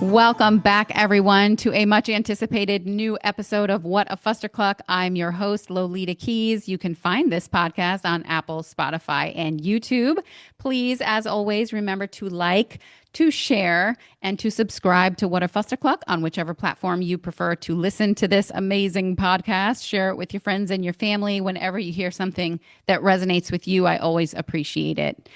Welcome back, everyone, to a much anticipated new episode of What a Fustercluck. I'm your host, Lolita Keys. You can find this podcast on Apple, Spotify, and YouTube. Please, as always, remember to like, to share, and to subscribe to What a Fustercluck on whichever platform you prefer to listen to this amazing podcast. Share it with your friends and your family. Whenever you hear something that resonates with you, I always appreciate it.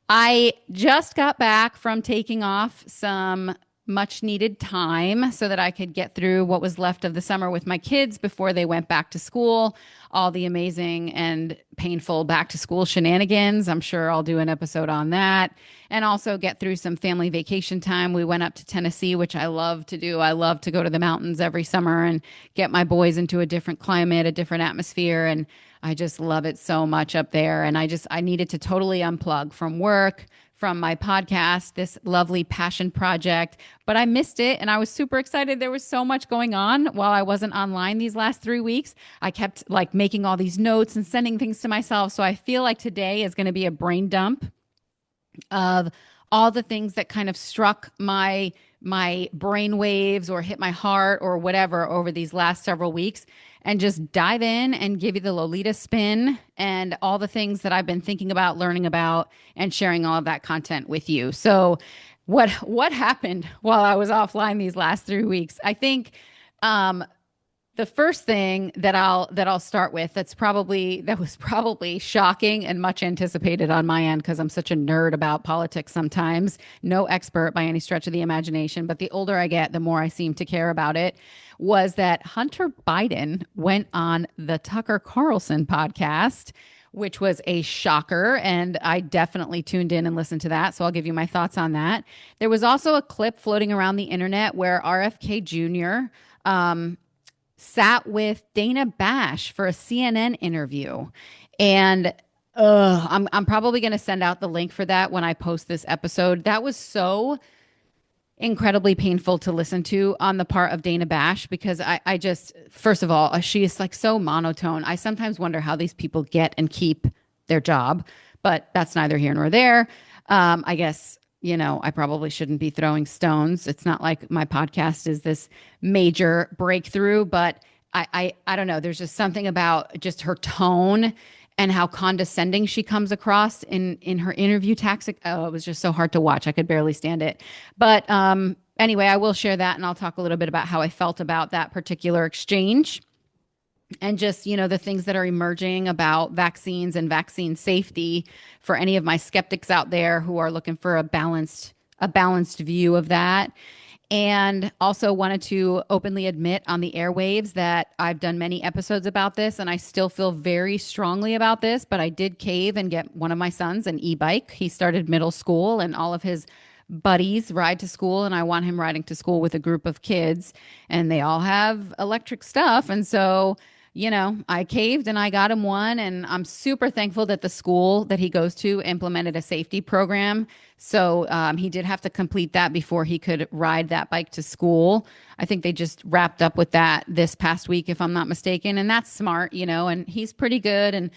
I just got back from taking off some much needed time so that I could get through what was left of the summer with my kids before they went back to school. All the amazing and painful back to school shenanigans. I'm sure I'll do an episode on that. And also get through some family vacation time. We went up to Tennessee, which I love to do. I love to go to the mountains every summer and get my boys into a different climate, a different atmosphere. And I just love it so much up there. And I needed to totally unplug from work, from my podcast, this lovely passion project, but I missed it and I was super excited. There was so much going on while I wasn't online these last 3 weeks. I kept like making all these notes and sending things to myself. So I feel like today is going to be a brain dump of all the things that kind of struck my brain waves or hit my heart or whatever over these last several weeks, and just dive in and give you the Lolita spin and all the things that I've been thinking about, learning about, and sharing all of that content with you. So what happened while I was offline these last 3 weeks? I think the first thing that I'll start with that was probably shocking and much anticipated on my end, because I'm such a nerd about politics sometimes. No expert by any stretch of the imagination, but the older I get, the more I seem to care about it, was that Hunter Biden went on the Tucker Carlson podcast, which was a shocker. And I definitely tuned in and listened to that. So I'll give you my thoughts on that. There was also a clip floating around the internet where RFK Jr. Sat with Dana Bash for a CNN interview. And I'm probably going to send out the link for that when I post this episode. That was so incredibly painful to listen to on the part of Dana Bash, because I just, first of all, she is like so monotone. I sometimes wonder how these people get and keep their job, but that's neither here nor there. I guess, I probably shouldn't be throwing stones. It's not like my podcast is this major breakthrough, but I don't know. There's just something about just her tone and how condescending she comes across in her interview tactic. Oh, it was just so hard to watch. I could barely stand it. But anyway, I will share that, and I'll talk a little bit about how I felt about that particular exchange. And just, the things that are emerging about vaccines and vaccine safety for any of my skeptics out there who are looking for a balanced view of that. And also wanted to openly admit on the airwaves that I've done many episodes about this, and I still feel very strongly about this, but I did cave and get one of my sons an e-bike. He started middle school, and all of his buddies ride to school, and I want him riding to school with a group of kids, and they all have electric stuff. And so I caved and I got him one, and I'm super thankful that the school that he goes to implemented a safety program. So he did have to complete that before he could ride that bike to school. I think they just wrapped up with that this past week, if I'm not mistaken. And that's smart, and he's pretty good. And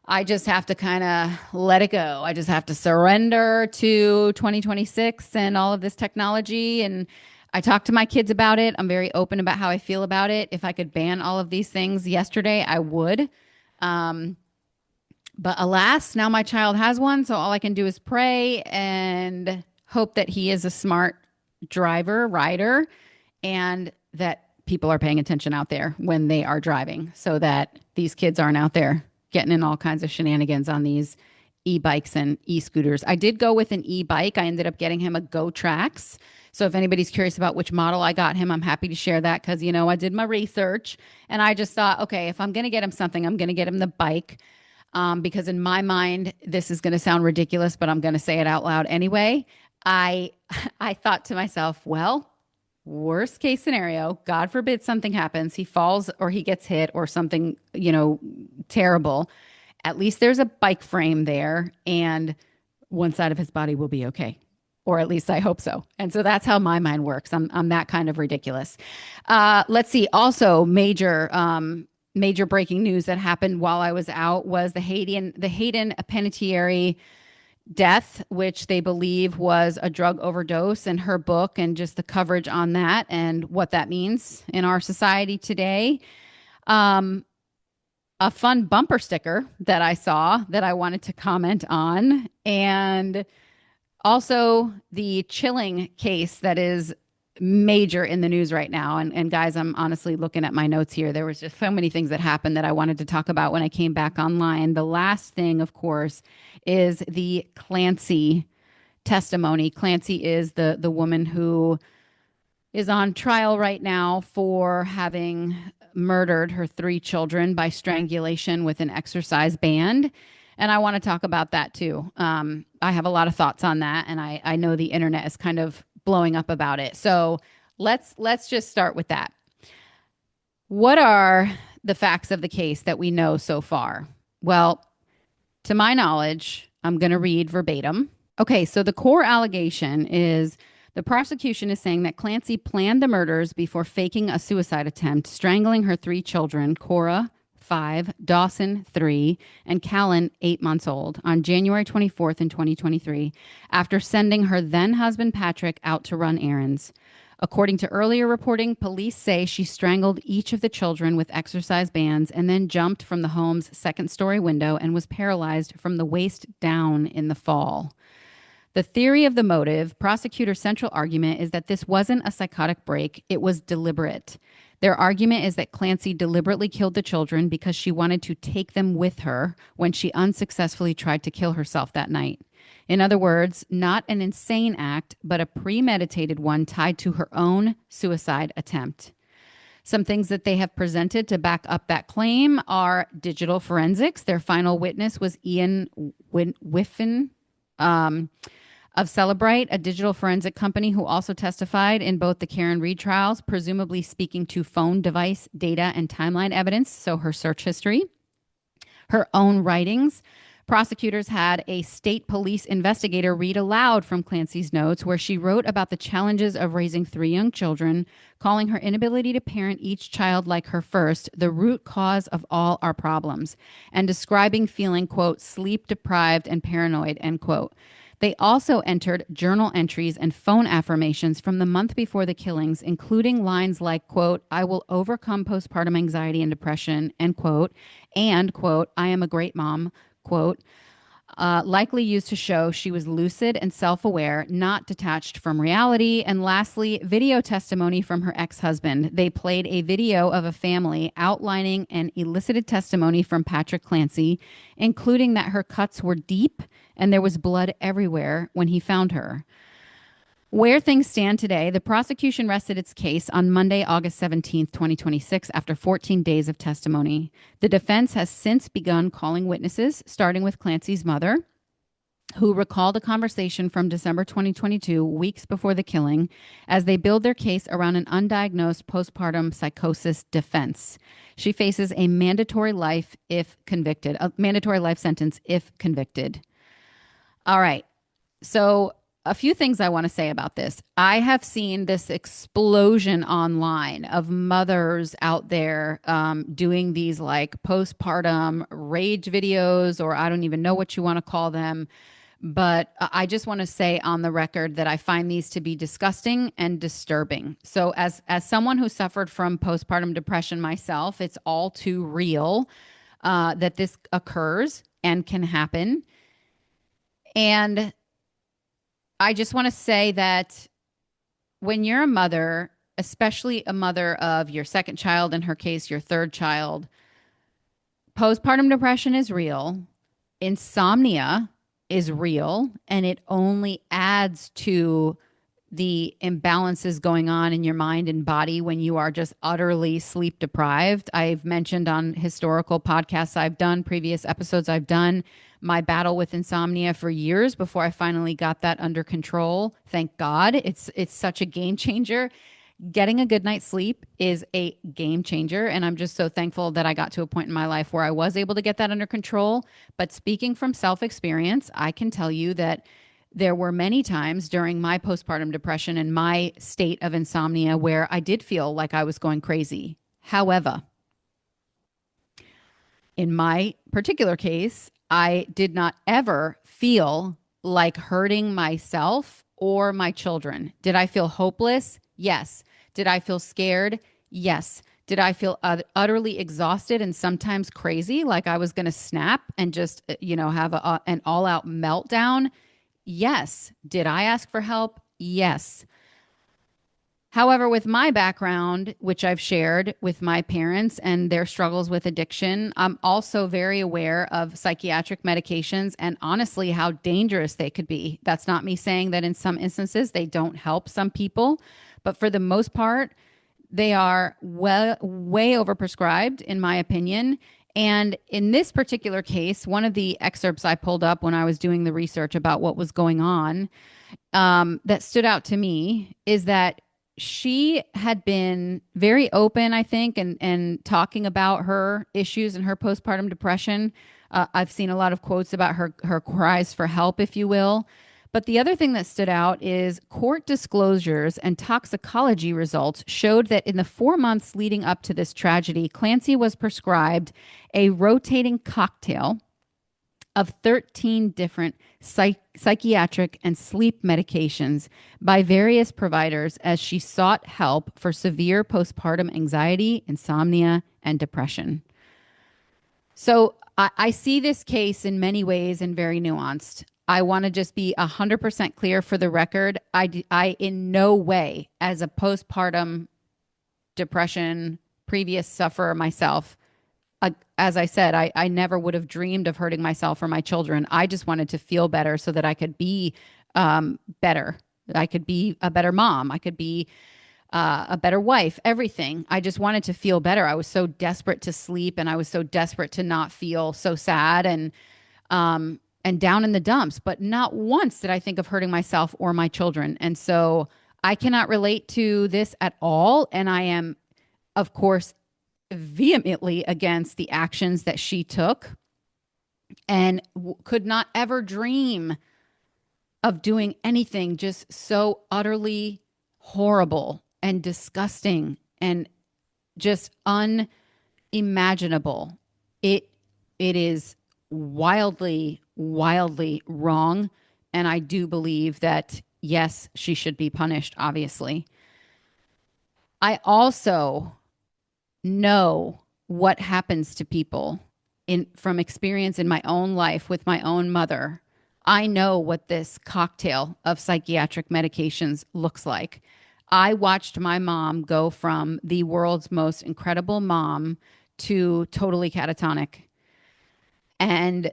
I just have to kind of let it go. I just have to surrender to 2026 and all of this technology. And I talked to my kids about it. I'm very open about how I feel about it. If I could ban all of these things yesterday, I would. But alas, now my child has one. So all I can do is pray and hope that he is a smart rider, and that people are paying attention out there when they are driving, so that these kids aren't out there getting in all kinds of shenanigans on these e-bikes and e-scooters. I did go with an e-bike. I ended up getting him a Go Trax. So if anybody's curious about which model I got him, I'm happy to share that, because, I did my research and I just thought, okay, if I'm going to get him something, I'm going to get him the bike, because in my mind, this is going to sound ridiculous, but I'm going to say it out loud anyway. I thought to myself, well, worst case scenario, God forbid something happens, he falls or he gets hit or something, terrible. At least there's a bike frame there, and one side of his body will be okay. Or at least I hope so. And so that's how my mind works. I'm that kind of ridiculous. Let's see. Also, major breaking news that happened while I was out was the Hayden Panettiere death, which they believe was a drug overdose, and her book and just the coverage on that and what that means in our society today. Um, a fun bumper sticker that I saw that I wanted to comment on, and also the chilling case that is major in the news right now. And guys, I'm honestly looking at my notes here. There was just so many things that happened that I wanted to talk about when I came back online. The last thing, of course, is the Clancy testimony. Clancy is the woman who is on trial right now for having murdered her three children by strangulation with an exercise band. And I want to talk about that too. I have a lot of thoughts on that, and I know the internet is kind of blowing up about it. So let's just start with that. What are the facts of the case that we know so far? Well, to my knowledge, I'm going to read verbatim. Okay, so the core allegation is the prosecution is saying that Clancy planned the murders before faking a suicide attempt, strangling her three children, Cora, 5, Dawson, 3, and Callan, 8 months old, on January 24th in 2023, after sending her then husband Patrick out to run errands. According to earlier reporting, police say she strangled each of the children with exercise bands and then jumped from the home's second-story window and was paralyzed from the waist down in the fall. The theory of the motive, prosecutor's central argument, is that this wasn't a psychotic break, it was deliberate. Their argument is that Clancy deliberately killed the children because she wanted to take them with her when she unsuccessfully tried to kill herself that night. In other words, not an insane act, but a premeditated one tied to her own suicide attempt. Some things that they have presented to back up that claim are digital forensics. Their final witness was Ian Whiffen of Celebrite, a digital forensic company who also testified in both the Karen Read trials, presumably speaking to phone device data and timeline evidence, so her search history. Her own writings. Prosecutors had a state police investigator read aloud from Clancy's notes, where she wrote about the challenges of raising three young children, calling her inability to parent each child like her first the root cause of all our problems, and describing feeling, quote, sleep deprived and paranoid, end quote. They also entered journal entries and phone affirmations from the month before the killings, including lines like, quote, I will overcome postpartum anxiety and depression, end quote, and, quote, I am a great mom, quote, likely used to show she was lucid and self-aware, not detached from reality. And lastly, video testimony from her ex-husband. They played a video of a family outlining an elicited testimony from Patrick Clancy, including that her cuts were deep and there was blood everywhere when he found her. Where things stand today, the prosecution rested its case on Monday, August 17th, 2026, after 14 days of testimony. The defense has since begun calling witnesses, starting with Clancy's mother, who recalled a conversation from December 2022, weeks before the killing, as they build their case around an undiagnosed postpartum psychosis defense. She faces a mandatory life sentence if convicted. All right. So a few things I want to say about this. I have seen this explosion online of mothers out there doing these like postpartum rage videos, or I don't even know what you want to call them. But I just want to say on the record that I find these to be disgusting and disturbing. So as someone who suffered from postpartum depression myself, it's all too real that this occurs and can happen. And I just want to say that when you're a mother, especially a mother of your second child, in her case, your third child, postpartum depression is real. Insomnia is real, and it only adds to the imbalances going on in your mind and body when you are just utterly sleep deprived. I've mentioned on historical podcasts I've done, previous episodes I've done, my battle with insomnia for years before I finally got that under control. Thank God. It's such a game changer. Getting a good night's sleep is a game changer. And I'm just so thankful that I got to a point in my life where I was able to get that under control. But speaking from self-experience, I can tell you that there were many times during my postpartum depression and my state of insomnia where I did feel like I was going crazy. However, in my particular case, I did not ever feel like hurting myself or my children? Did I feel hopeless? Yes. Did I feel scared? Yes. Did I feel utterly exhausted and sometimes crazy, like I was going to snap and just, have an all out meltdown? Yes. Did I ask for help? Yes. However, with my background, which I've shared with my parents and their struggles with addiction, I'm also very aware of psychiatric medications and honestly how dangerous they could be. That's not me saying that in some instances they don't help some people, but for the most part, they are way overprescribed, in my opinion. And in this particular case, one of the excerpts I pulled up when I was doing the research about what was going on, that stood out to me is that she had been very open, I think, and talking about her issues and her postpartum depression. I've seen a lot of quotes about her cries for help, if you will. But the other thing that stood out is court disclosures and toxicology results showed that in the 4 months leading up to this tragedy, Clancy was prescribed a rotating cocktail of 13 different psychiatric and sleep medications by various providers as she sought help for severe postpartum anxiety, insomnia, and depression. So I see this case in many ways and very nuanced. I want to just be 100% clear for the record. I in no way, as a postpartum depression previous sufferer myself, as I said, I never would have dreamed of hurting myself or my children. I just wanted to feel better so that I could be better. I could be a better mom. I could be a better wife, everything. I just wanted to feel better. I was so desperate to sleep and I was so desperate to not feel so sad and down in the dumps. But not once did I think of hurting myself or my children. And so I cannot relate to this at all. And I am, of course, vehemently against the actions that she took and could not ever dream of doing anything just so utterly horrible and disgusting and just unimaginable. It is wildly, wildly wrong. And I do believe that, yes, she should be punished, obviously. I also know what happens to people from experience in my own life with my own mother. I know what this cocktail of psychiatric medications looks like. I watched my mom go from the world's most incredible mom to totally catatonic. And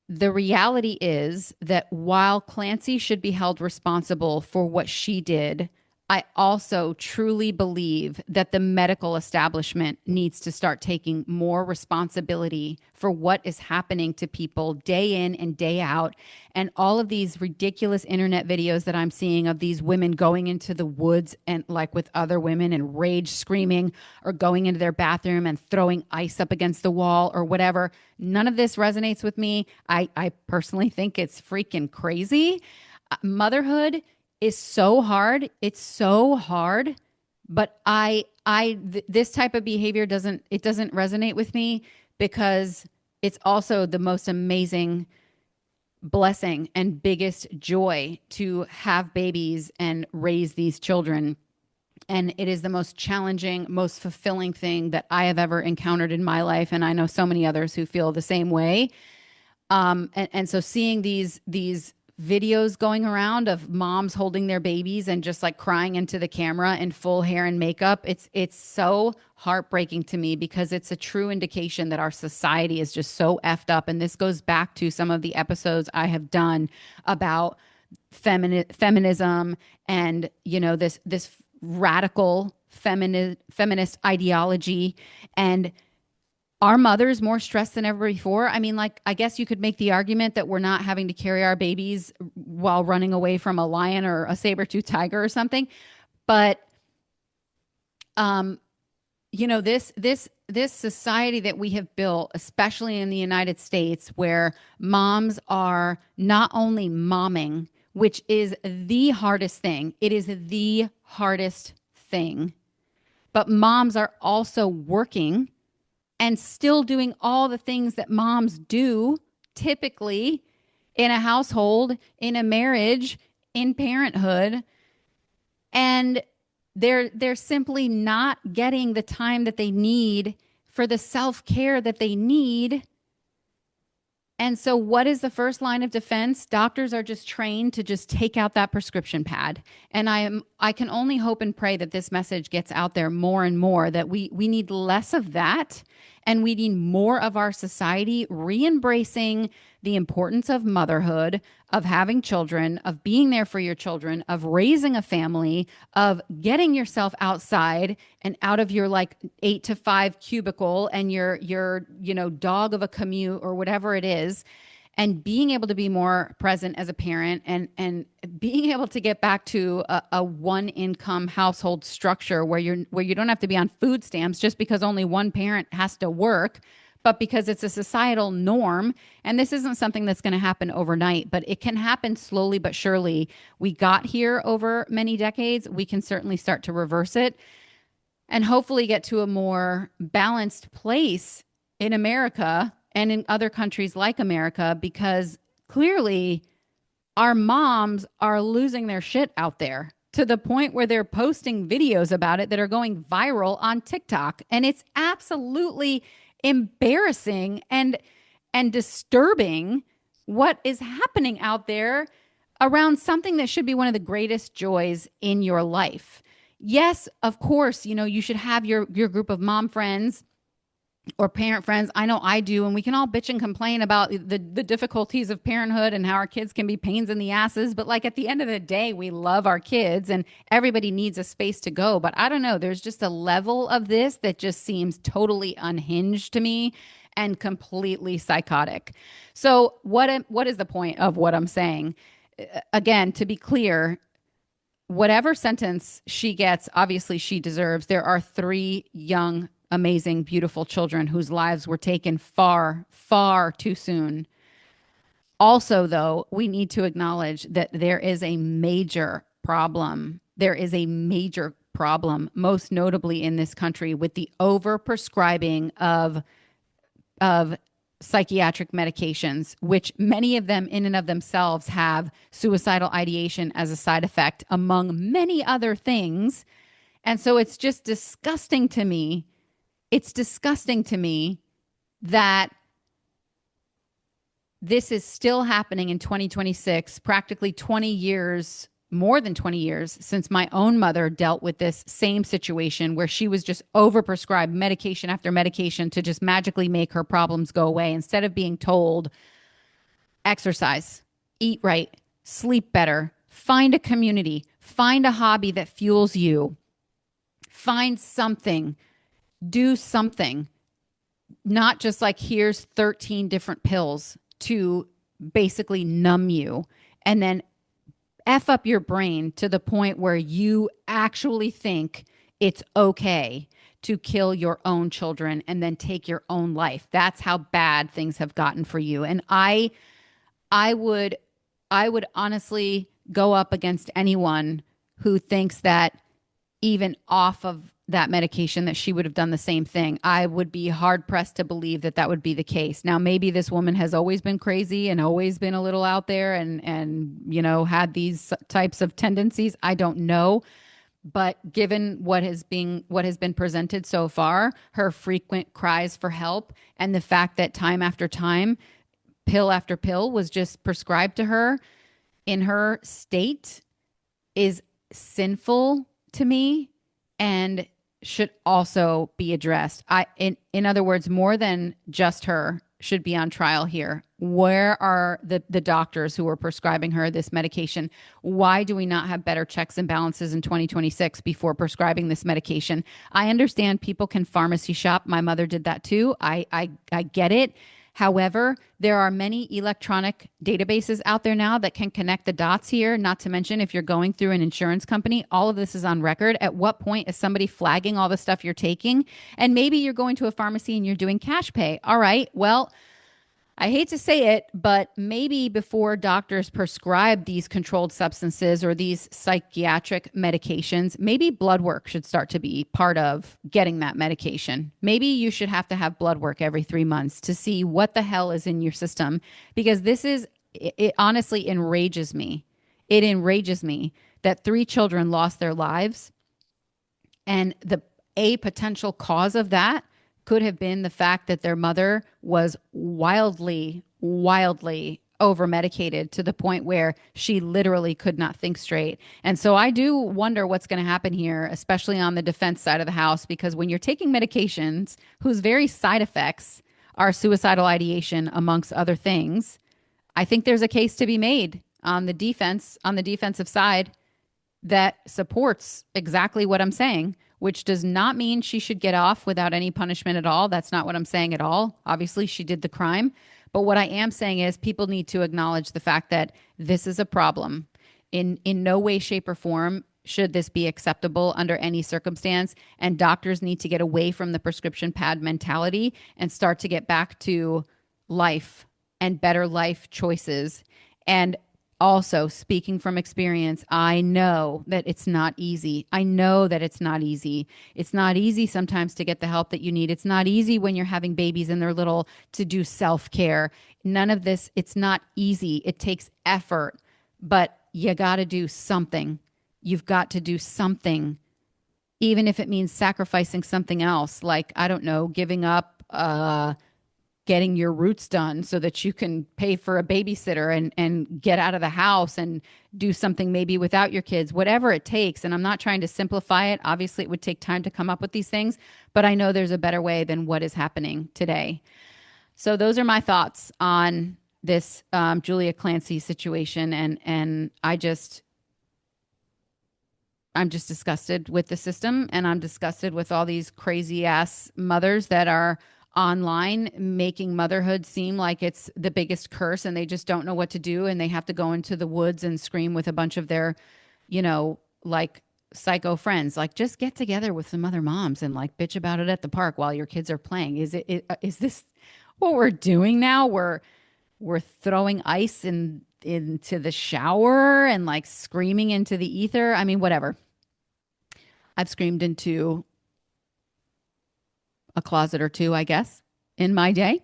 the reality is that while Clancy should be held responsible for what she did, I also truly believe that the medical establishment needs to start taking more responsibility for what is happening to people day in and day out. And all of these ridiculous internet videos that I'm seeing of these women going into the woods and like with other women and rage screaming or going into their bathroom and throwing ice up against the wall or whatever. None of this resonates with me. I personally think it's freaking crazy. Motherhood is so hard. It's so hard. But this type of behavior doesn't resonate with me because it's also the most amazing blessing and biggest joy to have babies and raise these children. And it is the most challenging, most fulfilling thing that I have ever encountered in my life. And I know so many others who feel the same way. And so seeing these videos going around of moms holding their babies and just like crying into the camera in full hair and makeup, it's so heartbreaking to me because it's a true indication that our society is just so effed up. And this goes back to some of the episodes I have done about feminism and, this radical feminist ideology. And are mothers more stressed than ever before? I mean, like, I guess you could make the argument that we're not having to carry our babies while running away from a lion or a saber-toothed tiger or something. But, this society that we have built, especially in the United States, where moms are not only momming, which is the hardest thing. It is the hardest thing. But moms are also working and still doing all the things that moms do typically in a household, in a marriage, in parenthood, and they're simply not getting the time that they need for the self-care that they need. And so what is the first line of defense? Doctors are just trained to just take out that prescription pad. And I can only hope and pray that this message gets out there more and more, that we need less of that, and we need more of our society re-embracing the importance of motherhood, of having children, of being there for your children, of raising a family, of getting yourself outside and out of your like 8 to 5 cubicle and your dog of a commute or whatever it is, and being able to be more present as a parent, and being able to get back to a one income household structure where you don't have to be on food stamps just because only one parent has to work, but because it's a societal norm. And this isn't something that's going to happen overnight, but it can happen slowly but surely. We got here over many decades. We can certainly start to reverse it and hopefully get to a more balanced place in America and in other countries like America, because clearly our moms are losing their shit out there to the point where they're posting videos about it that are going viral on TikTok. And it's absolutely embarrassing and disturbing what is happening out there around something that should be one of the greatest joys in your life. Yes, of course, you should have your group of mom friends or parent friends. I know I do. And we can all bitch and complain about the difficulties of parenthood and how our kids can be pains in the asses. But like at the end of the day, we love our kids and everybody needs a space to go. But I don't know. There's just a level of this that just seems totally unhinged to me and completely psychotic. So what is the point of what I'm saying? Again, to be clear, whatever sentence she gets, obviously she deserves. There are 3 young, amazing, beautiful children whose lives were taken far, far too soon. Also, though, we need to acknowledge that there is a major problem. There is a major problem, most notably in this country, with the overprescribing of psychiatric medications, which many of them in and of themselves have suicidal ideation as a side effect, among many other things. And so it's just disgusting to me. It's disgusting to me that this is still happening in 2026, practically 20 years, more than 20 years since my own mother dealt with this same situation where she was just overprescribed medication after medication to just magically make her problems go away, instead of being told, exercise, eat right, sleep better, find a community, find a hobby that fuels you, find something, do something, not just like here's 13 different pills to basically numb you and then F up your brain to the point where you actually think it's okay to kill your own children and then take your own life. That's how bad things have gotten for you. And I would honestly go up against anyone who thinks that even off of that medication that she would have done the same thing. I would be hard pressed to believe that that would be the case. Now, maybe this woman has always been crazy and always been a little out there and had these types of tendencies. I don't know. But given what has been presented so far, her frequent cries for help and the fact that time after time, pill after pill was just prescribed to her in her state is sinful to me and should also be addressed. In other words, more than just her should be on trial here. Where are the doctors who are prescribing her this medication? Why do we not have better checks and balances in 2026 before prescribing this medication? I understand people can pharmacy shop. My mother did that too. I get it. However, there are many electronic databases out there now that can connect the dots here, not to mention if you're going through an insurance company, all of this is on record. At what point is somebody flagging all the stuff you're taking? And maybe you're going to a pharmacy and you're doing cash pay. All right, well, I hate to say it, but maybe before doctors prescribe these controlled substances or these psychiatric medications, maybe blood work should start to be part of getting that medication. Maybe you should have to have blood work every 3 months to see what the hell is in your system, because this is it honestly enrages me. It enrages me that three children lost their lives, and the a potential cause of that could have been the fact that their mother was wildly over medicated to the point where she literally could not think straight. And so I do wonder what's going to happen here, especially on the defense side of the house, because when you're taking medications whose very side effects are suicidal ideation, amongst other things, I think there's a case to be made on the defensive side that supports exactly what I'm saying, which does not mean she should get off without any punishment at all. That's not what I'm saying at all. Obviously, she did the crime. But what I am saying is people need to acknowledge the fact that this is a problem. In no way, shape, or form should this be acceptable under any circumstance. And doctors need to get away from the prescription pad mentality and start to get back to life and better life choices. And also, speaking from experience, I know that it's not easy. I know that it's not easy. It's not easy sometimes to get the help that you need. It's not easy when you're having babies and they're little to do self care. None of this, it's not easy. It takes effort, but you got to do something. You've got to do something, even if it means sacrificing something else, like, I don't know, giving up getting your roots done so that you can pay for a babysitter and get out of the house and do something maybe without your kids, whatever it takes. And I'm not trying to simplify it. Obviously, it would take time to come up with these things, but I know there's a better way than what is happening today. So those are my thoughts on this Julia Clancy situation. And I'm just disgusted with the system, and I'm disgusted with all these crazy ass mothers that are online making motherhood seem like it's the biggest curse, and they just don't know what to do, and they have to go into the woods and scream with a bunch of their, like, psycho friends. Like, just get together with some other moms and like bitch about it at the park while your kids are playing. Is this what we're doing now? We're throwing ice into the shower and like screaming into the ether. I mean, whatever. I've screamed into a closet or two, I guess, in my day,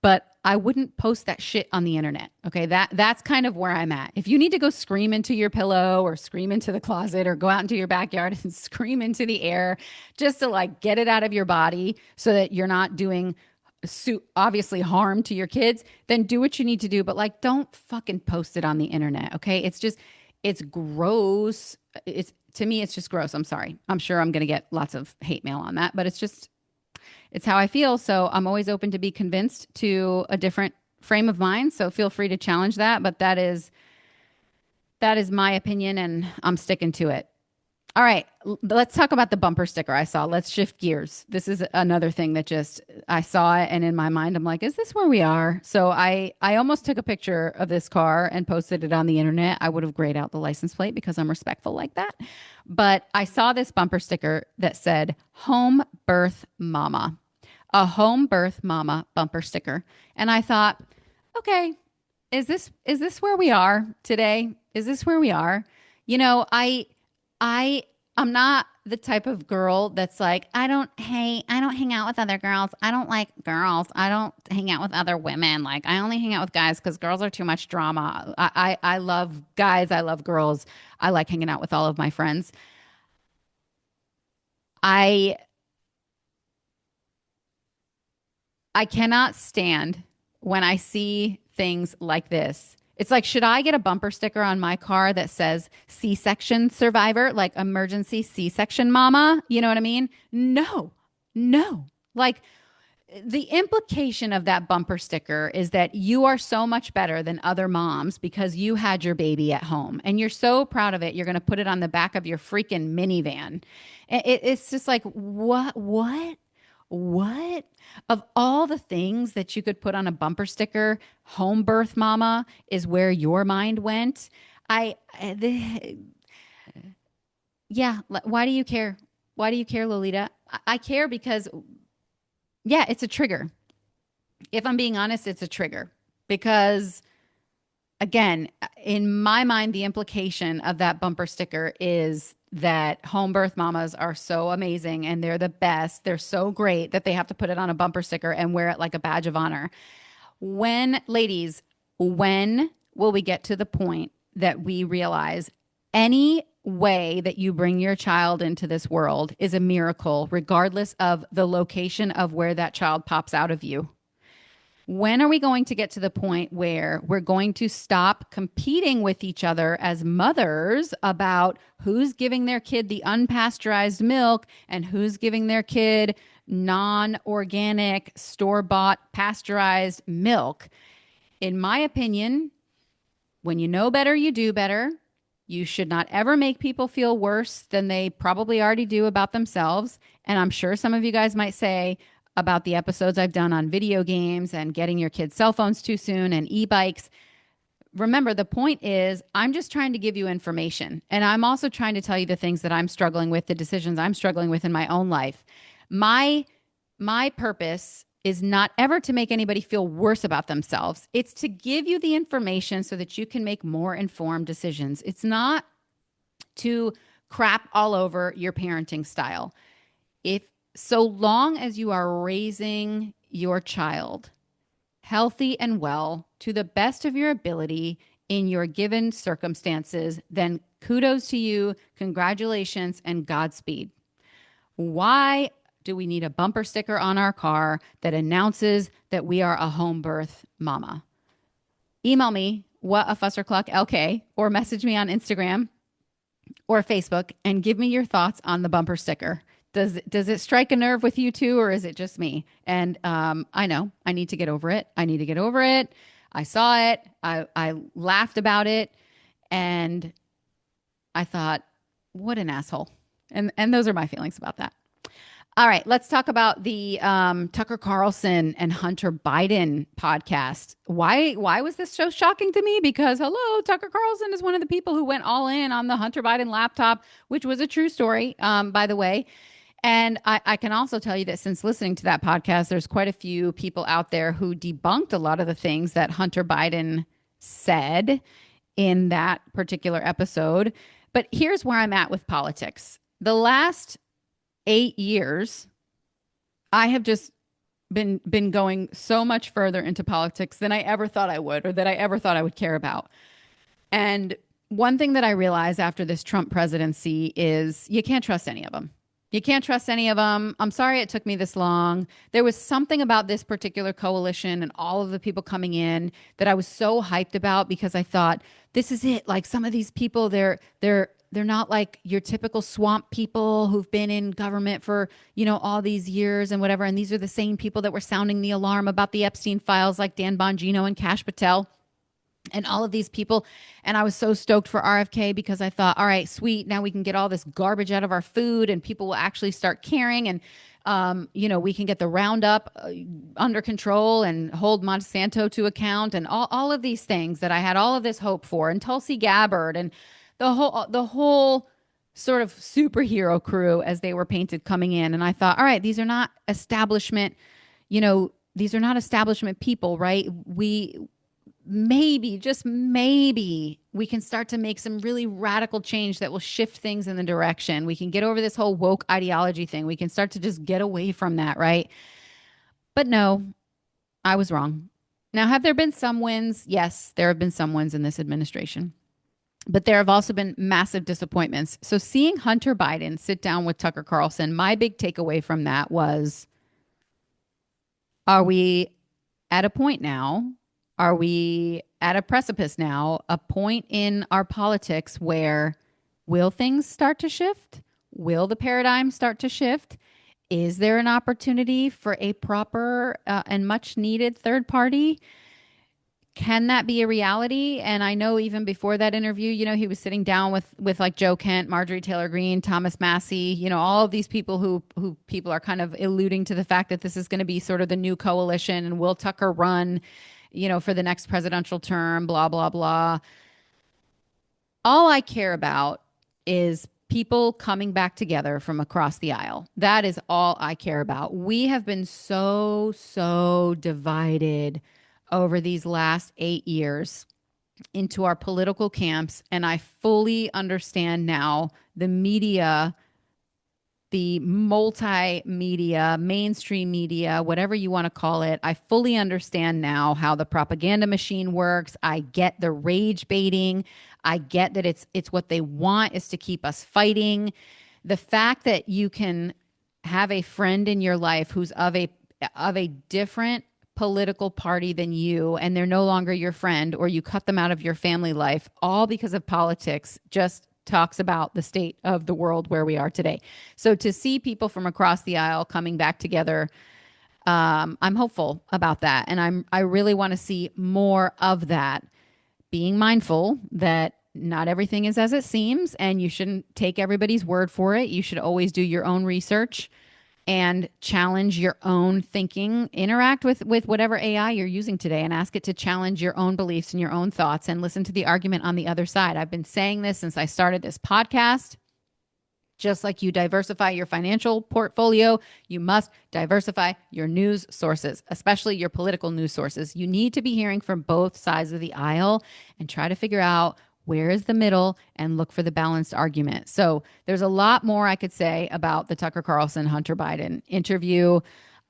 but I wouldn't post that shit on the internet. Okay. That's kind of where I'm at. If you need to go scream into your pillow or scream into the closet or go out into your backyard and scream into the air just to like get it out of your body so that you're not doing obviously harm to your kids, then do what you need to do. But like, don't fucking post it on the internet. Okay. It's gross. To me, it's just gross. I'm sorry. I'm sure I'm going to get lots of hate mail on that, but it's how I feel. So I'm always open to be convinced to a different frame of mind. So feel free to challenge that. But that is my opinion, and I'm sticking to it. All right, let's talk about the bumper sticker I saw. Let's shift gears. This is another thing that I saw it, and in my mind, I'm like, is this where we are? So I almost took a picture of this car and posted it on the internet. I would have grayed out the license plate because I'm respectful like that. But I saw this bumper sticker that said "Home Birth Mama," a home birth mama bumper sticker. And I thought, okay, is this where we are today? Is this where we are? I'm not the type of girl that's like, I don't hang out with other girls. I don't like girls. I don't hang out with other women. Like, I only hang out with guys because girls are too much drama. I love guys. I love girls. I like hanging out with all of my friends. I cannot stand when I see things like this. It's like, should I get a bumper sticker on my car that says C-section survivor, like emergency C-section mama? You know what I mean? No. Like, the implication of that bumper sticker is that you are so much better than other moms because you had your baby at home and you're so proud of it. You're going to put it on the back of your freaking minivan. It's just like, what? Of all the things that you could put on a bumper sticker, home birth mama is where your mind went. Yeah. Why do you care? Why do you care, Lolita? I care because, yeah, it's a trigger. If I'm being honest, it's a trigger because, again, in my mind, the implication of that bumper sticker is that home birth mamas are so amazing and they're the best. They're so great that they have to put it on a bumper sticker and wear it like a badge of honor. Ladies, When will we get to the point that we realize any way that you bring your child into this world is a miracle, regardless of the location of where that child pops out of you? When are we going to get to the point where we're going to stop competing with each other as mothers about who's giving their kid the unpasteurized milk and who's giving their kid non-organic, store-bought, pasteurized milk? In my opinion, when you know better, you do better. You should not ever make people feel worse than they probably already do about themselves. And I'm sure some of you guys might say about the episodes I've done on video games and getting your kids cell phones too soon and e-bikes. Remember, the point is, I'm just trying to give you information. And I'm also trying to tell you the things that I'm struggling with, the decisions I'm struggling with in my own life. My purpose is not ever to make anybody feel worse about themselves. It's to give you the information so that you can make more informed decisions. It's not to crap all over your parenting style. If so long as you are raising your child healthy and well to the best of your ability in your given circumstances, then kudos to you, congratulations, and Godspeed. Why do we need a bumper sticker on our car that announces that we are a home birth mama? Email me, whatafusserclucklk, or message me on Instagram or Facebook and give me your thoughts on the bumper sticker. Does it strike a nerve with you too, or is it just me? And I know I need to get over it. I saw it. I laughed about it, and I thought, what an asshole. And those are my feelings about that. All right, let's talk about the Tucker Carlson and Hunter Biden podcast. Why was this so shocking to me? Because, hello, Tucker Carlson is one of the people who went all in on the Hunter Biden laptop, which was a true story, by the way. And I can also tell you that since listening to that podcast, there's quite a few people out there who debunked a lot of the things that Hunter Biden said in that particular episode. But here's where I'm at with politics. The last 8 years, I have just been going so much further into politics than I ever thought I would, or that I ever thought I would care about. And one thing that I realized after this Trump presidency is you can't trust any of them. You can't trust any of them. I'm sorry it took me this long. There was something about this particular coalition and all of the people coming in that I was so hyped about, because I thought, this is it. Like, some of these people, they're not like your typical swamp people who've been in government for, all these years and whatever. And these are the same people that were sounding the alarm about the Epstein files, like Dan Bongino and Kash Patel and all of these people. And I was so stoked for RFK, because I thought, all right, sweet. Now we can get all this garbage out of our food and people will actually start caring. And, we can get the Roundup under control and hold Monsanto to account, and all of these things that I had all of this hope for, and Tulsi Gabbard and the whole sort of superhero crew as they were painted coming in. And I thought, all right, these are not establishment, these are not establishment people, right? Just maybe we can start to make some really radical change that will shift things in the direction. We can get over this whole woke ideology thing. We can start to just get away from that, right? But no, I was wrong. Now, have there been some wins? Yes, there have been some wins in this administration. But there have also been massive disappointments. So seeing Hunter Biden sit down with Tucker Carlson, my big takeaway from that was, are we at a point now? Are we at a precipice now, a point in our politics where will things start to shift? Will the paradigm start to shift? Is there an opportunity for a proper and much needed third party? Can that be a reality? And I know even before that interview, he was sitting down with like Joe Kent, Marjorie Taylor Greene, Thomas Massey, all of these people who people are kind of alluding to the fact that this is going to be sort of the new coalition, and will Tucker run, for the next presidential term, blah, blah, blah. All I care about is people coming back together from across the aisle. That is all I care about. We have been so divided over these last 8 years into our political camps. And I fully understand now the media the multimedia, mainstream media, whatever you want to call it. I fully understand now how the propaganda machine works. I get the rage baiting. I get that it's what they want is to keep us fighting. The fact that you can have a friend in your life who's of a different political party than you and they're no longer your friend or you cut them out of your family life all because of politics just talks about the state of the world where we are today. So to see people from across the aisle coming back together, I'm hopeful about that, and I really want to see more of that. Being mindful that not everything is as it seems, and you shouldn't take everybody's word for it. You should always do your own research and challenge your own thinking. Interact with whatever AI you're using today and ask it to challenge your own beliefs and your own thoughts and listen to the argument on the other side. I've been saying this since I started this podcast. Just like you diversify your financial portfolio, you must diversify your news sources, especially your political news sources. You need to be hearing from both sides of the aisle and try to figure out where is the middle and look for the balanced argument. So there's a lot more I could say about the Tucker Carlson Hunter Biden interview.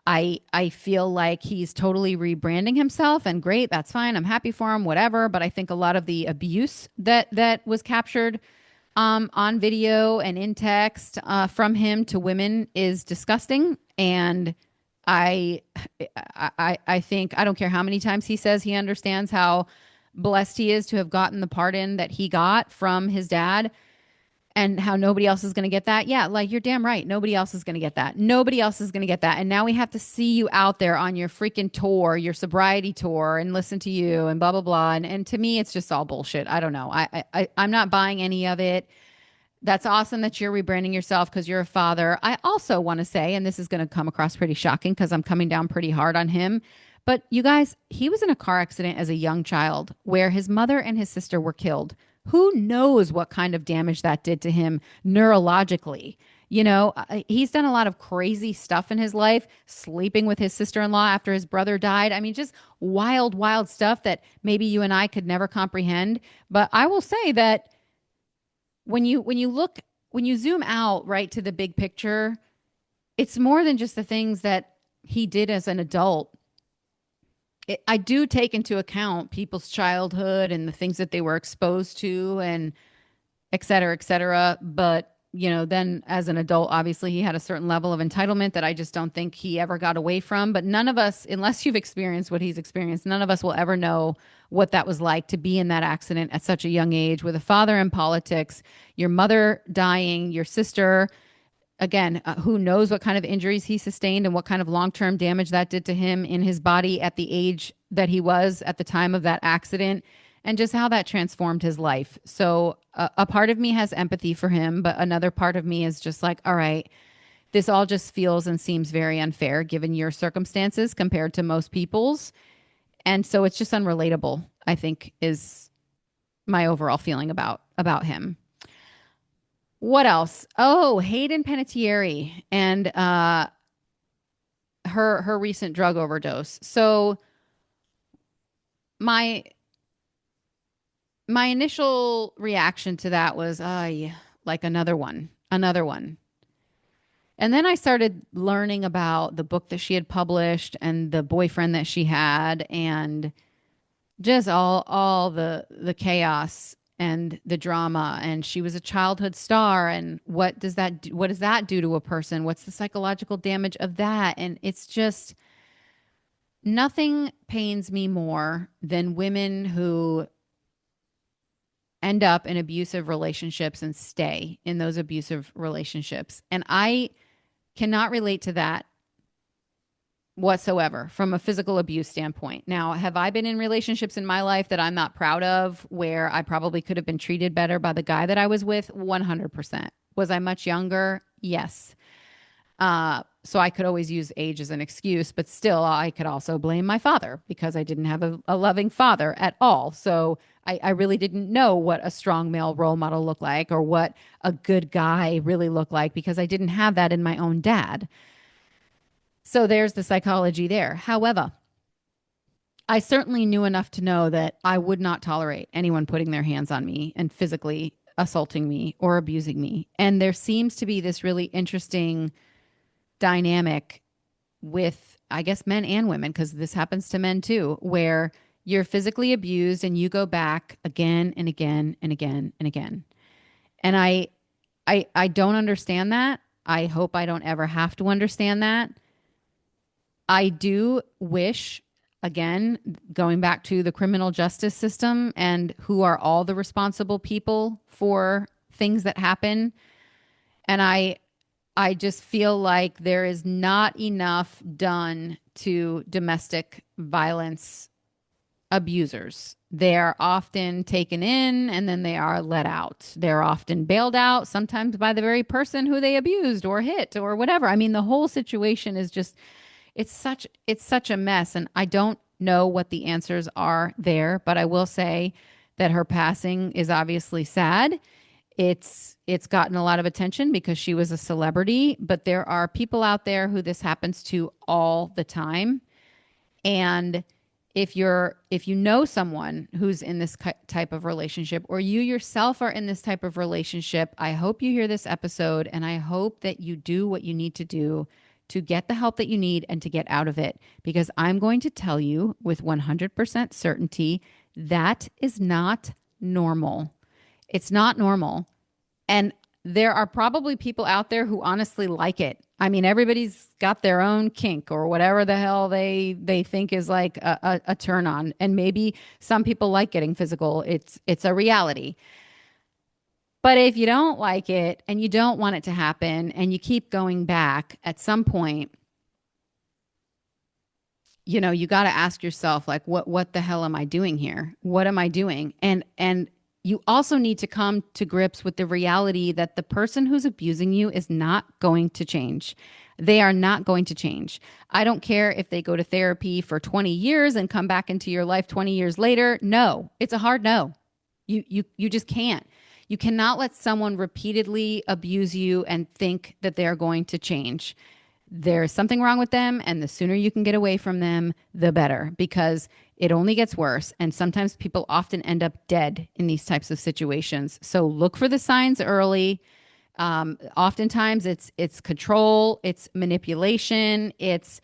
I feel like he's totally rebranding himself, and great, that's fine. I'm happy for him, whatever. But I think a lot of the abuse that was captured on video and in text from him to women is disgusting. And I think I don't care how many times he says he understands how blessed he is to have gotten the pardon that he got from his dad and how nobody else is going to get that. Yeah, like you're damn right. Nobody else is going to get that. Nobody else is going to get that. And now we have to see you out there on your freaking tour, your sobriety tour, and listen to you and blah, blah, blah. And to me, it's just all bullshit. I don't know. I'm not buying any of it. That's awesome that you're rebranding yourself because you're a father. I also want to say, and this is going to come across pretty shocking because I'm coming down pretty hard on him, but you guys, he was in a car accident as a young child where his mother and his sister were killed. Who knows what kind of damage that did to him neurologically? You know, he's done a lot of crazy stuff in his life, sleeping with his sister-in-law after his brother died. I mean, just wild, wild stuff that maybe you and I could never comprehend. But I will say that when you zoom out right to the big picture, it's more than just the things that he did as an adult. I do take into account people's childhood and the things that they were exposed to and et cetera, et cetera. But, you know, then as an adult, obviously he had a certain level of entitlement that I just don't think he ever got away from. But none of us, unless you've experienced what he's experienced, none of us will ever know what that was like to be in that accident at such a young age with a father in politics, your mother dying, your sister. Again, who knows what kind of injuries he sustained and what kind of long-term damage that did to him in his body at the age that he was at the time of that accident, and just how that transformed his life. So a part of me has empathy for him, but another part of me is just like, all right, this all just feels and seems very unfair given your circumstances compared to most people's. And so it's just unrelatable, I think, is my overall feeling about him. What else? Oh, Hayden Panettiere and her recent drug overdose. So my initial reaction to that was, yeah, like another one. And then I started learning about the book that she had published and the boyfriend that she had and just all the chaos and the drama. And she was a childhood star. And what does that do to a person? What's the psychological damage of that? And it's just nothing pains me more than women who end up in abusive relationships and stay in those abusive relationships. And I cannot relate to that whatsoever from a physical abuse standpoint. Now, have I been in relationships in my life that I'm not proud of, where I probably could have been treated better by the guy that I was with? 100%. Was I much younger? Yes. So I could always use age as an excuse, but still I could also blame my father because I didn't have a loving father at all. So I really didn't know what a strong male role model looked like or what a good guy really looked like because I didn't have that in my own dad. So there's the psychology there. However, I certainly knew enough to know that I would not tolerate anyone putting their hands on me and physically assaulting me or abusing me. And there seems to be this really interesting dynamic with, I guess, men and women, because this happens to men too, where you're physically abused and you go back again and again and again and again. And I don't understand that. I hope I don't ever have to understand that. I do wish, again, going back to the criminal justice system and who are all the responsible people for things that happen. And I just feel like there is not enough done to domestic violence abusers. They are often taken in and then they are let out. They're often bailed out, sometimes by the very person who they abused or hit or whatever. I mean, the whole situation is just it's such a mess, and I don't know what the answers are there, but I will say that her passing is obviously sad. It's gotten a lot of attention because she was a celebrity, but there are people out there who this happens to all the time. And if you know someone who's in this type of relationship, or you yourself are in this type of relationship, I hope you hear this episode and I hope that you do what you need to do to get the help that you need and to get out of it, because I'm going to tell you with 100% certainty that is not normal. It's not normal. And there are probably people out there who honestly like it. I mean, everybody's got their own kink or whatever the hell they think is like a turn on. And maybe some people like getting physical. It's a reality. But if you don't like it and you don't want it to happen and you keep going back, at some point, you got to ask yourself, like, what the hell am I doing here? What am I doing? And you also need to come to grips with the reality that the person who's abusing you is not going to change. They are not going to change. I don't care if they go to therapy for 20 years and come back into your life 20 years later. No, it's a hard no. You just can't. You cannot let someone repeatedly abuse you and think that they're going to change. There's something wrong with them, and the sooner you can get away from them, the better, because it only gets worse. And sometimes people often end up dead in these types of situations. So look for the signs early. Oftentimes it's control, it's manipulation, it's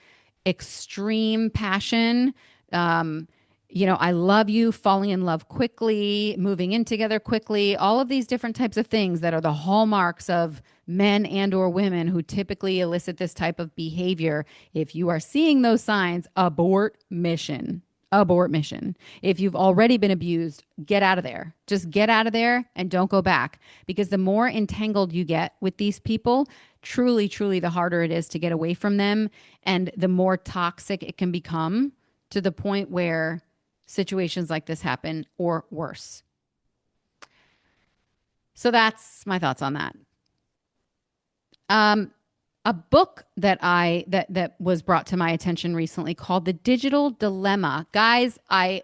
extreme passion. I love you, falling in love quickly, moving in together quickly, all of these different types of things that are the hallmarks of men and or women who typically elicit this type of behavior. If you are seeing those signs, abort mission. Abort mission. If you've already been abused, get out of there. Just get out of there and don't go back, because the more entangled you get with these people, truly, truly, the harder it is to get away from them, and the more toxic it can become, to the point where situations like this happen or worse. So that's my thoughts on that. A book that was brought to my attention recently called The Digital Dilemma. Guys, I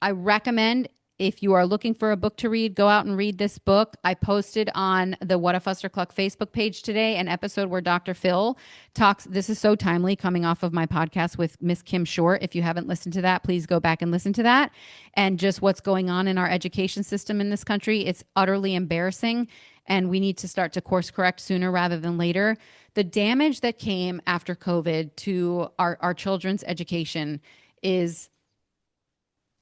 recommend, if you are looking for a book to read, go out and read this book. I posted on the What a Fustercluck Facebook page today an episode where Dr. Phil talks. This is so timely, coming off of my podcast with Miss Kim Short. If you haven't listened to that, please go back and listen to that. And just what's going on in our education system in this country. It's utterly embarrassing, and we need to start to course correct sooner rather than later. The damage that came after COVID to our children's education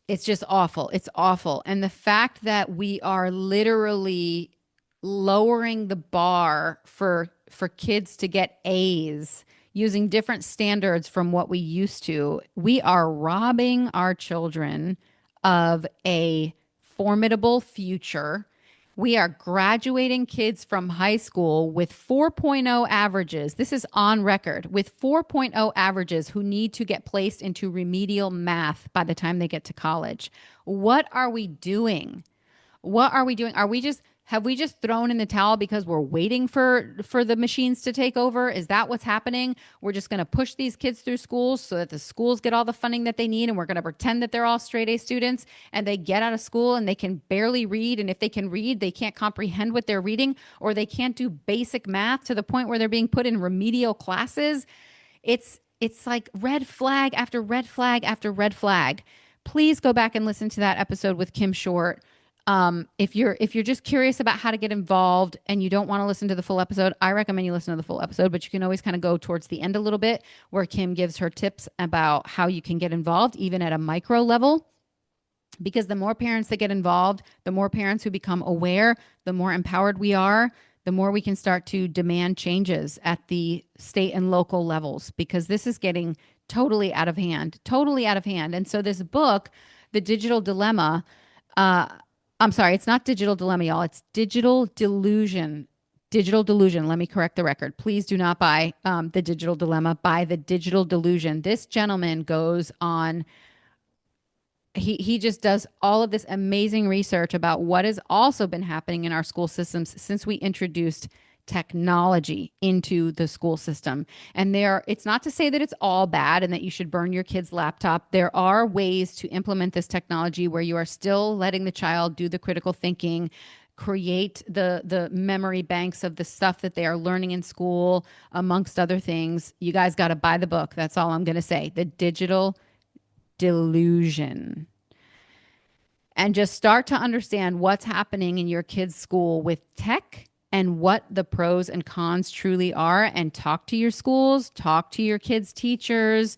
it's just awful. It's awful. And the fact that we are literally lowering the bar for kids to get A's using different standards from what we used to, we are robbing our children of a formidable future. We are graduating kids from high school with 4.0 averages. This is on record, with 4.0 averages, who need to get placed into remedial math by the time they get to college. What are we doing? What are we doing? Have we just thrown in the towel because we're waiting for the machines to take over? Is that what's happening? We're just going to push these kids through schools so that the schools get all the funding that they need, and we're going to pretend that they're all straight A students, and they get out of school and they can barely read. And if they can read, they can't comprehend what they're reading, or they can't do basic math to the point where they're being put in remedial classes. It's like red flag after red flag after red flag. Please go back and listen to that episode with Kim Short. If you're just curious about how to get involved and you don't want to listen to the full episode, I recommend you listen to the full episode, but you can always kind of go towards the end a little bit where Kim gives her tips about how you can get involved even at a micro level, because the more parents that get involved, the more parents who become aware, the more empowered we are, the more we can start to demand changes at the state and local levels, because this is getting totally out of hand, totally out of hand. And so this book, The Digital Dilemma, uh, I'm sorry, it's not Digital Dilemma, y'all. It's Digital Delusion. Digital Delusion. Let me correct the record. Please do not buy The Digital Dilemma. Buy The Digital Delusion. This gentleman goes on, he just does all of this amazing research about what has also been happening in our school systems since we introduced technology into the school system. And it's not to say that it's all bad and that you should burn your kid's laptop. There are ways to implement this technology where you are still letting the child do the critical thinking, create the memory banks of the stuff that they are learning in school, amongst other things. You guys got to buy the book. That's all I'm going to say. The Digital Delusion. And just start to understand what's happening in your kids' school with tech and what the pros and cons truly are, and talk to your schools, talk to your kids' teachers.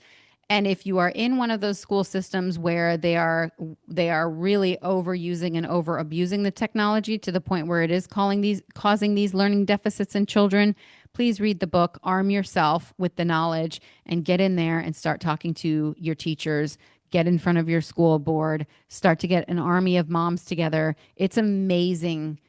And if you are in one of those school systems where they are really overusing and over abusing the technology to the point where it is causing these learning deficits in children, please read the book, arm yourself with the knowledge, and get in there and start talking to your teachers. Get in front of your school board, start to get an army of moms together. It's amazing.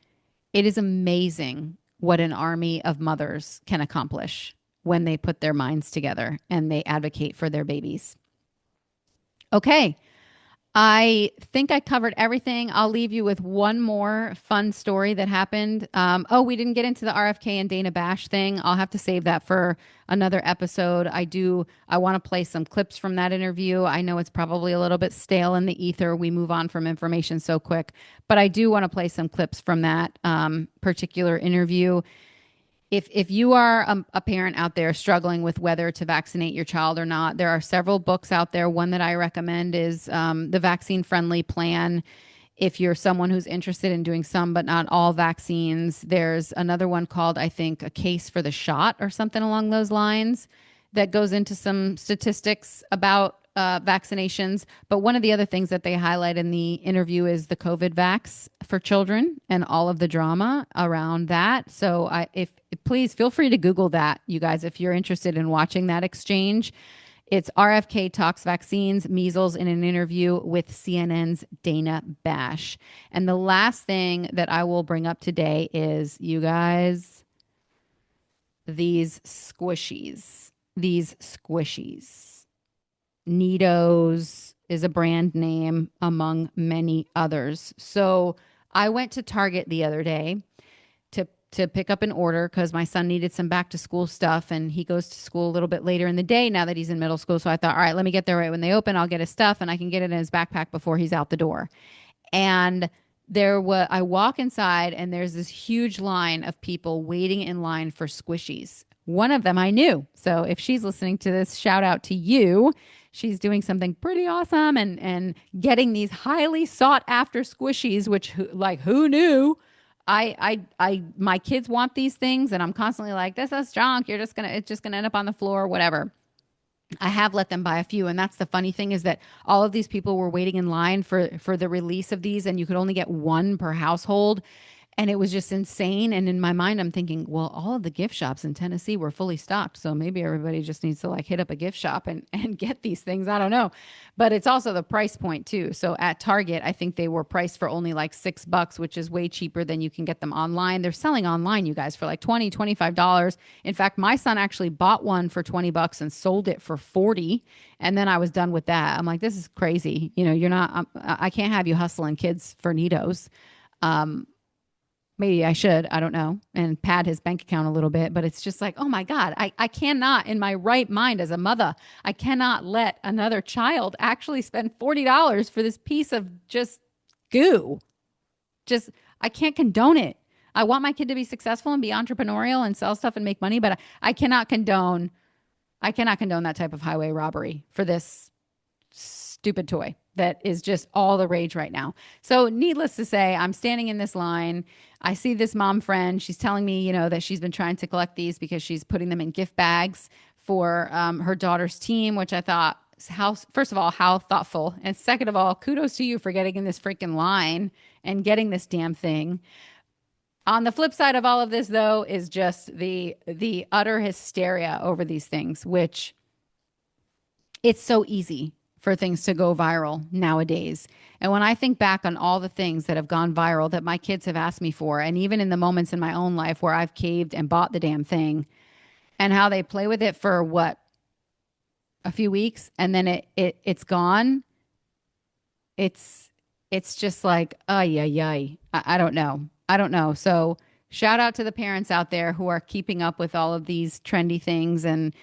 It is amazing what an army of mothers can accomplish when they put their minds together and they advocate for their babies. Okay. I think I covered everything. I'll leave you with one more fun story that happened. We didn't get into the RFK and Dana Bash thing. I'll have to save that for another episode. I want to play some clips from that interview. I know it's probably a little bit stale in the ether. We move on from information so quick, but I do want to play some clips from that particular interview. If you are a parent out there struggling with whether to vaccinate your child or not, there are several books out there. One that I recommend is The Vaccine Friendly Plan. If you're someone who's interested in doing some but not all vaccines, there's another one called, I think, A Case for the Shot or something along those lines that goes into some statistics about vaccinations. But one of the other things that they highlight in the interview is the COVID vax for children and all of the drama around that. So if please feel free to Google that, you guys, if you're interested in watching that exchange. It's RFK talks vaccines, measles in an interview with CNN's Dana Bash. And the last thing that I will bring up today is, you guys, these squishies. Nidos is a brand name among many others. So I went to Target the other day to pick up an order because my son needed some back to school stuff, and he goes to school a little bit later in the day now that he's in middle school. So I thought, all right, let me get there right when they open. I'll get his stuff and I can get it in his backpack before he's out the door. And I walk inside and there's this huge line of people waiting in line for squishies. One of them I knew. So if she's listening to this, shout out to you. She's doing something pretty awesome and getting these highly sought after squishies, which who knew? My kids want these things, and I'm constantly like, this is junk. It's just gonna end up on the floor, whatever. I have let them buy a few, and that's the funny thing, is that all of these people were waiting in line for the release of these, and you could only get one per household. And it was just insane. And in my mind, I'm thinking, well, all of the gift shops in Tennessee were fully stocked. So maybe everybody just needs to hit up a gift shop and get these things. I don't know. But it's also the price point too. So at Target, I think they were priced for only $6, which is way cheaper than you can get them online. They're selling online, you guys, for $20, $25. In fact, my son actually bought one for $20 and sold it for $40. And then I was done with that. I'm like, this is crazy. I can't have you hustling kids for Nidos. Maybe I should, I don't know, and pad his bank account a little bit, but it's just oh my God, I cannot, in my right mind as a mother, I cannot let another child actually spend $40 for this piece of just goo. I can't condone it. I want my kid to be successful and be entrepreneurial and sell stuff and make money, but I cannot condone that type of highway robbery for this stupid toy. that is just all the rage right now. So needless to say, I'm standing in this line. I see this mom friend. She's telling me, that she's been trying to collect these because she's putting them in gift bags for her daughter's team, which I thought, first of all, how thoughtful. And second of all, kudos to you for getting in this freaking line and getting this damn thing. On the flip side of all of this, though, is just the utter hysteria over these things, which it's so easy for things to go viral nowadays. And when I think back on all the things that have gone viral that my kids have asked me for, and even in the moments in my own life where I've caved and bought the damn thing, and how they play with it for a few weeks, and then it's gone. It's just like, ay. I don't know. So shout out to the parents out there who are keeping up with all of these trendy things and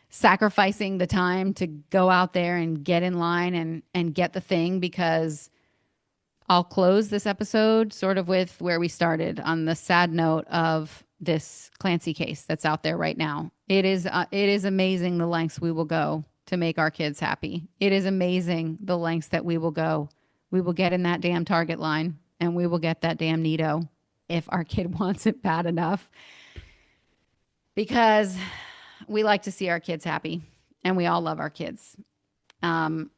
sacrificing the time to go out there and get in line and get the thing, because I'll close this episode sort of with where we started, on the sad note of this Clancy case that's out there right now. It is amazing the lengths we will go to make our kids happy. It is amazing the lengths that we will go. We will get in that damn Target line and we will get that damn Neato if our kid wants it bad enough, because we like to see our kids happy and we all love our kids. All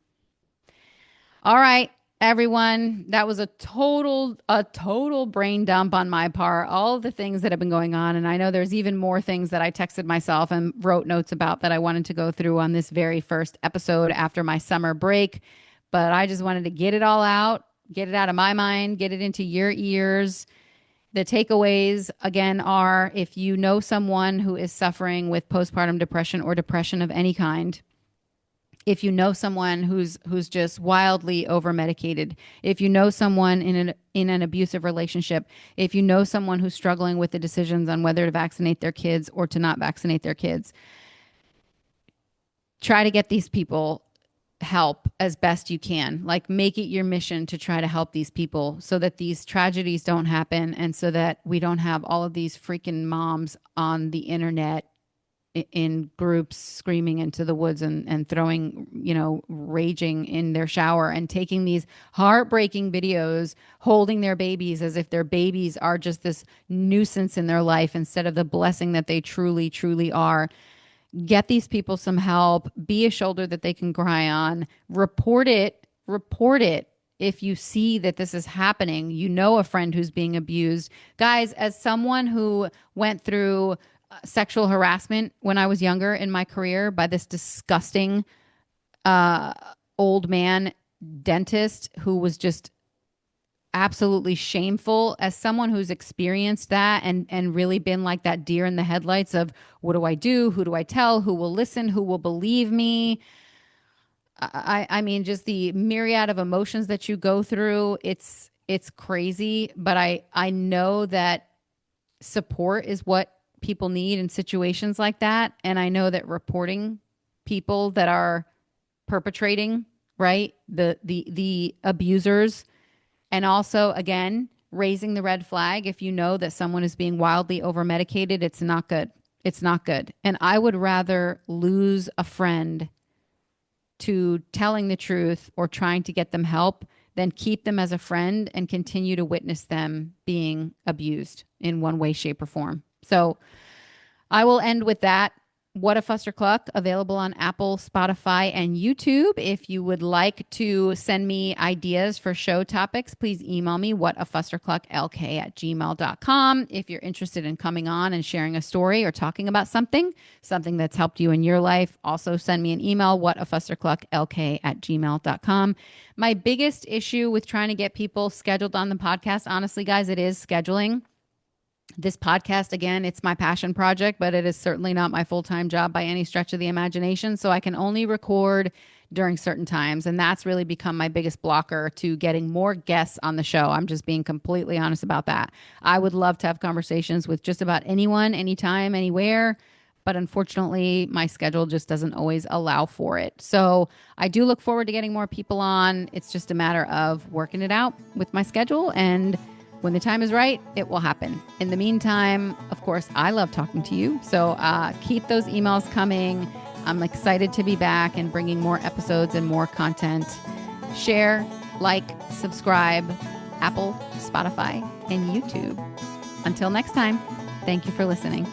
right, everyone, that was a total brain dump on my part, all the things that have been going on. And I know there's even more things that I texted myself and wrote notes about that I wanted to go through on this very first episode after my summer break. But I just wanted to get it all out, get it out of my mind, get it into your ears. The takeaways, again, are if you know someone who is suffering with postpartum depression or depression of any kind, if you know someone who's just wildly over-medicated, if you know someone in an abusive relationship, if you know someone who's struggling with the decisions on whether to vaccinate their kids or to not vaccinate their kids, try to get these people help as best you can. Like, make it your mission to try to help these people so that these tragedies don't happen, and so that we don't have all of these freaking moms on the internet in groups screaming into the woods and throwing, raging in their shower and taking these heartbreaking videos, holding their babies as if their babies are just this nuisance in their life instead of the blessing that they truly, truly are. Get these people some help. Be a shoulder that they can cry on. Report it. If you see that this is happening, a friend who's being abused. Guys, as someone who went through sexual harassment when I was younger in my career by this disgusting old man dentist who was just absolutely shameful, as someone who's experienced that and really been like that deer in the headlights of what do I do? Who do I tell? Who will listen? Who will believe me? I mean, just the myriad of emotions that you go through, it's crazy. But I know that support is what people need in situations like that. And I know that reporting people that are perpetrating, right, the abusers, and also, again, raising the red flag if you know that someone is being wildly over-medicated, it's not good. It's not good. And I would rather lose a friend to telling the truth or trying to get them help than keep them as a friend and continue to witness them being abused in one way, shape, or form. So I will end with that. What a Fustercluck, available on Apple, Spotify, and YouTube. If you would like to send me ideas for show topics, please email me whatafusterclucklk@gmail.com. If you're interested in coming on and sharing a story or talking about something that's helped you in your life, also send me an email, whatafusterclucklk@gmail.com. My biggest issue with trying to get people scheduled on the podcast, honestly, guys, it is scheduling. This podcast, again, it's my passion project, but it is certainly not my full-time job by any stretch of the imagination. So I can only record during certain times. And that's really become my biggest blocker to getting more guests on the show. I'm just being completely honest about that. I would love to have conversations with just about anyone, anytime, anywhere. But unfortunately, my schedule just doesn't always allow for it. So I do look forward to getting more people on. It's just a matter of working it out with my schedule, and when the time is right, it will happen. In the meantime, of course, I love talking to you. So keep those emails coming. I'm excited to be back and bringing more episodes and more content. share, like, subscribe, Apple, Spotify, and YouTube. Until next time, thank you for listening.